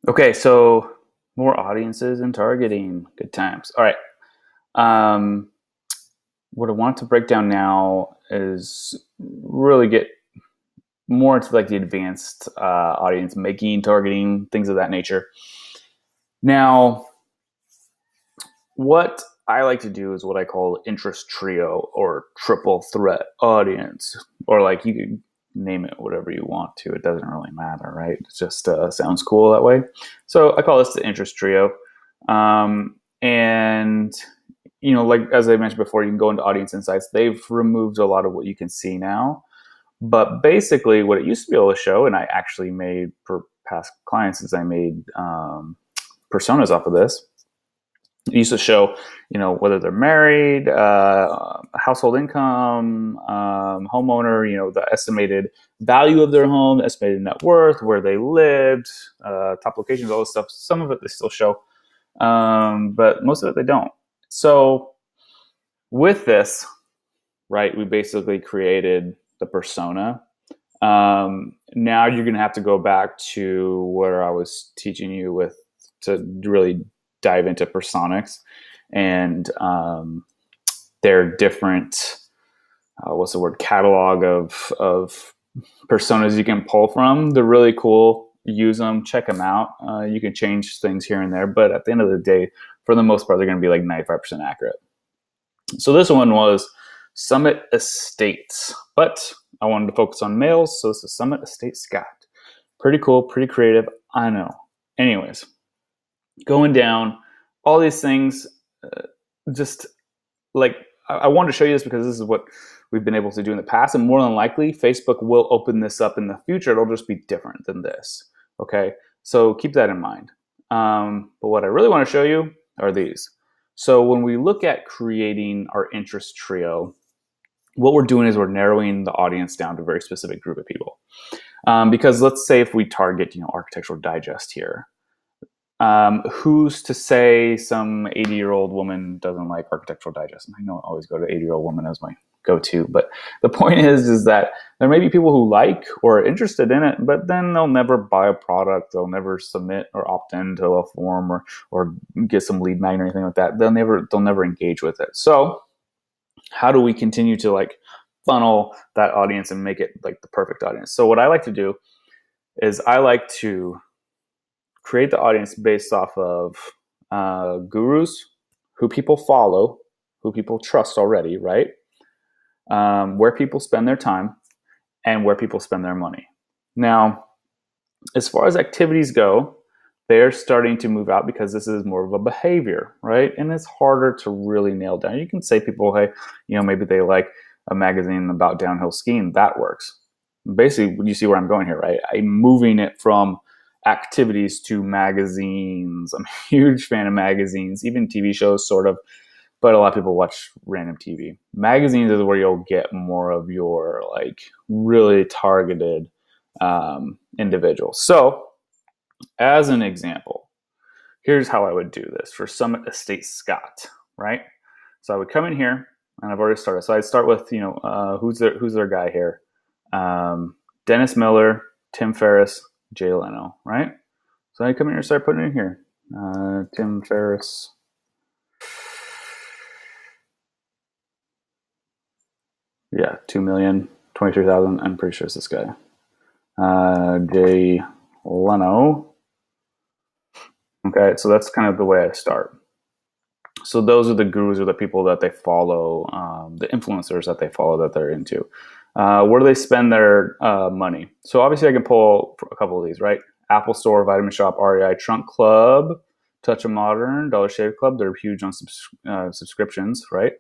Okay, so more audiences and targeting. Good times. All right. Um, what I want to break down now is really get more into like the advanced audience making, targeting, things of that nature. Now, what I like to do is what I call interest trio or triple threat audience, or like you could name it whatever you want to. It doesn't really matter, right? It just sounds cool that way. So I call this the interest trio. And like as I mentioned before, you can go into audience insights. They've removed a lot of what you can see now, but basically, what it used to be able to show, and I actually made for past clients, is I made personas off of this. It used to show, whether they're married, household income, homeowner, the estimated value of their home, estimated net worth, where they lived, top locations, all this stuff. Some of it they still show, but most of it they don't. So with this, right, we basically created the persona. Now you're going to have to go back to where I was teaching you with to really dive into personics and their different what's the word catalog of personas you can pull from. They're really cool. Use them, check them out. You can change things here and there, but at the end of the day, for the most part, they're going to be like 95% accurate. So this one was Summit Estates, but I wanted to focus on males, so this is Summit Estate Scott. Pretty cool, pretty creative, I know. Anyways, going down, all these things, just like I wanted to show you this because this is what we've been able to do in the past, and more than likely, Facebook will open this up in the future. It'll just be different than this. Okay, so keep that in mind. But what I really want to show you are these. So when we look at creating our interest trio, what we're doing is we're narrowing the audience down to a very specific group of people. Because let's say if we target, Architectural Digest here, who's to say some 80-year-old woman doesn't like Architectural Digest? I know I always go to 80-year-old woman as my go-to, but the point is that there may be people who like or are interested in it, but then they'll never buy a product, they'll never submit or opt into a form or get some lead magnet or anything like that. They'll never engage with it. So how do we continue to like funnel that audience and make it like the perfect audience? So what I like to do is I like to create the audience based off of gurus who people follow, who people trust already, right? Where people spend their time and where people spend their money. Now, as far as activities go, they're starting to move out because this is more of a behavior, right? And it's harder to really nail down. You can say people, hey, maybe they like a magazine about downhill skiing. That works. Basically, you see where I'm going here, right? I'm moving it from activities to magazines. I'm a huge fan of magazines, even TV shows, sort of, but a lot of people watch random TV. Magazines is where you'll get more of your like really targeted individuals. So, as an example, here's how I would do this for Summit Estate Scott, right? So I would come in here, and I've already started. So I'd start with who's their guy here, Dennis Miller, Tim Ferriss, Jay Leno, right? So I come in here and start putting it in here. Tim Ferriss. Yeah, 2,023,000. I'm pretty sure it's this guy. Jay Leno. Okay, so that's kind of the way I start. So those are the gurus or the people that they follow, the influencers that they follow that they're into. Where do they spend their money? So obviously I can pull a couple of these, right? Apple Store, Vitamin Shop, REI, Trunk Club, Touch of Modern, Dollar Shave Club. They're huge on subscriptions, right?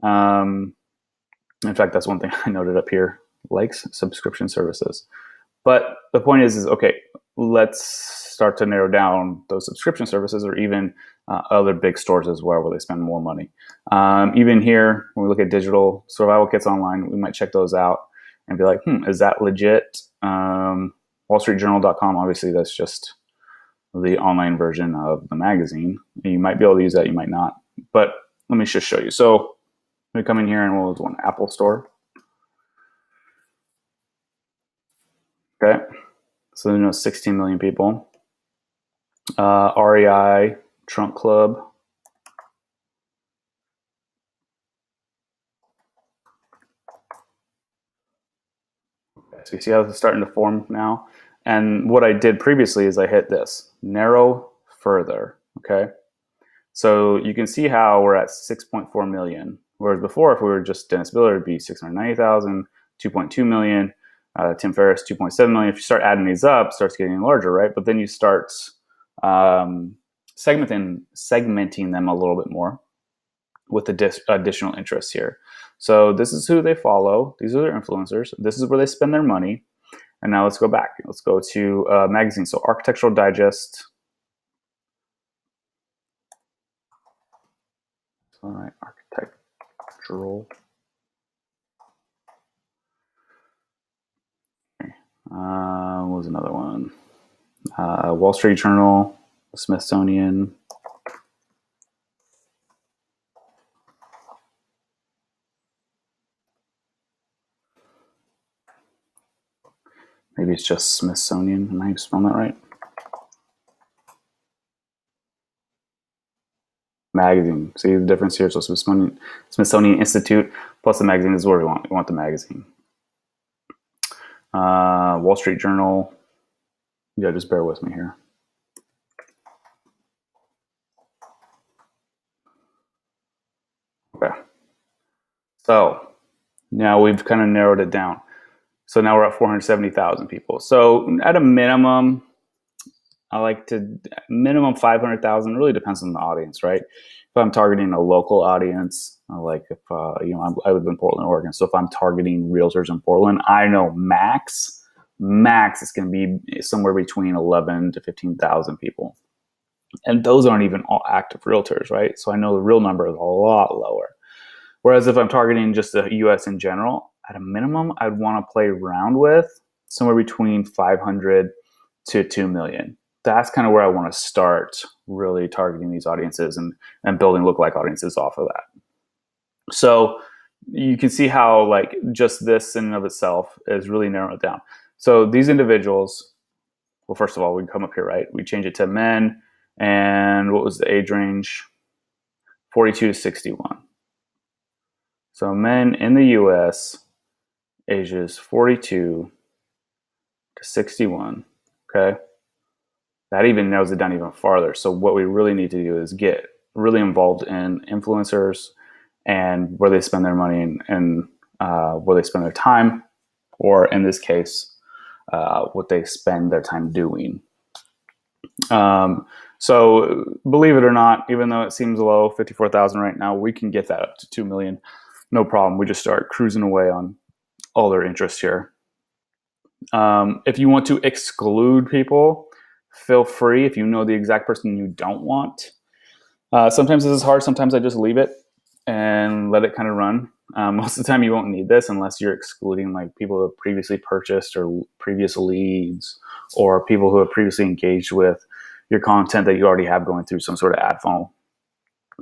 In fact, that's one thing I noted up here, likes subscription services. But the point is okay, let's start to narrow down those subscription services or even other big stores as well where they spend more money. Even here, when we look at digital survival kits online, we might check those out and be like, is that legit? WallStreetJournal.com, obviously that's just the online version of the magazine. You might be able to use that, you might not. But let me just show you. So we come in here and we'll do one Apple Store. Okay. So 16 million people. REI Trunk Club. So you see how it's starting to form now? And what I did previously is I hit this, narrow further, okay? So you can see how we're at 6.4 million. Whereas before, if we were just Dennis Miller, it'd be 690,000, 2.2 million, Tim Ferriss, 2.7 million. If you start adding these up, it starts getting larger, right? But then you start segmenting them a little bit more with the additional interests here. So this is who they follow. These are their influencers. This is where they spend their money. And now let's go back. Let's go to magazines. So Architectural Digest. All right, architectural. What was another one? Wall Street Journal, Smithsonian. Maybe it's just Smithsonian. Am I spelling that right? Magazine. See the difference here? So Smithsonian Institute plus the magazine is where we want. We want the magazine. Wall Street Journal. Yeah, just bear with me here. Okay. So now we've kind of narrowed it down. So now we're at 470,000 people. So at a minimum, I like to minimum 500,000. Really depends on the audience, right? If I'm targeting a local audience, like if I live in Portland, Oregon. So if I'm targeting realtors in Portland, I know max it's going to be somewhere between 11 to 15,000 people, and those aren't even all active realtors, right? So I know the real number is a lot lower. Whereas if I'm targeting just the U.S. in general, at a minimum, I'd want to play around with somewhere between 500 to 2 million. That's kind of where I want to start really targeting these audiences and building lookalike audiences off of that. So you can see how like just this in and of itself is really narrowing it down. So these individuals, well, first of all, we come up here, right? We change it to men, and what was the age range? 42 to 61. So men in the US, ages 42 to 61, okay? That even narrows it down even farther. So what we really need to do is get really involved in influencers and where they spend their money and where they spend their time, or in this case, what they spend their time doing. So believe it or not, even though it seems low, 54,000 right now, we can get that up to 2 million. No problem. We just start cruising away on all their interests here. If you want to exclude people, feel free. If you know the exact person you don't want, sometimes this is hard. Sometimes I just leave it and let it kind of run. Most of the time, you won't need this unless you're excluding like people who have previously purchased or previous leads, or people who have previously engaged with your content that you already have going through some sort of ad funnel.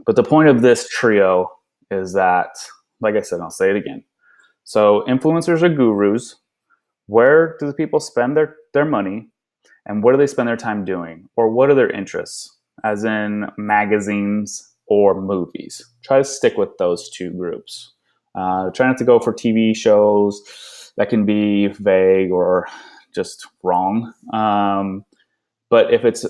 But the point of this trio is that, like I said, I'll say it again. So influencers are gurus. Where do the people spend their money, and what do they spend their time doing, or what are their interests, as in magazines or movies? Try to stick with those two groups. Try not to go for TV shows that can be vague or just wrong. But if it's,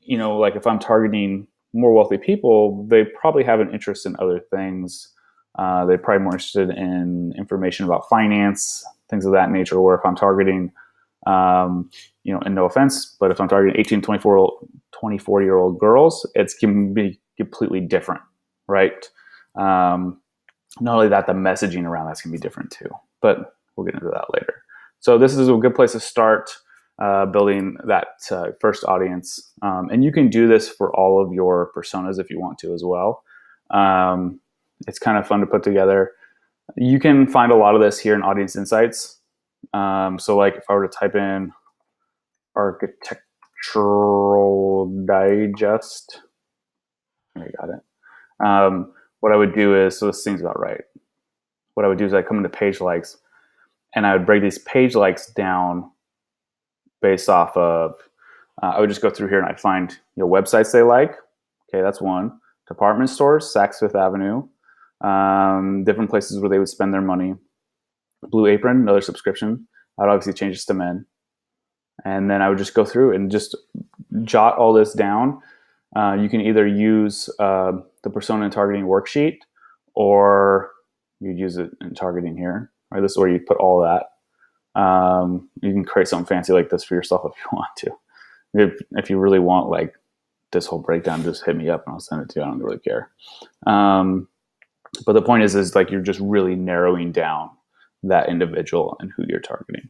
like if I'm targeting more wealthy people, they probably have an interest in other things. They're probably more interested in information about finance, things of that nature. Or if I'm targeting, and no offense, but if I'm targeting 18, 24-year-old girls, it can be completely different, right? Not only that, the messaging around that's going to be different too. But we'll get into that later. So this is a good place to start building that first audience. And you can do this for all of your personas if you want to as well. It's kind of fun to put together. You can find a lot of this here in Audience Insights. So like if I were to type in Architectural Digest, I got it. What I would do is, so this seems about right. What I would do is I'd come into page likes, and I would break these page likes down based off of I would just go through here and I'd find websites they like. Okay, that's one. Department stores, Saks Fifth Avenue, different places where they would spend their money. Blue Apron, another subscription. I'd obviously change this to men, and then I would just go through and just jot all this down. You can either use the persona and targeting worksheet, or you'd use it in targeting here. Right, this is where you put all that. You can create something fancy like this for yourself if you want to. If you really want like this whole breakdown, just hit me up and I'll send it to you. I don't really care. But the point is like you're just really narrowing down that individual and who you're targeting.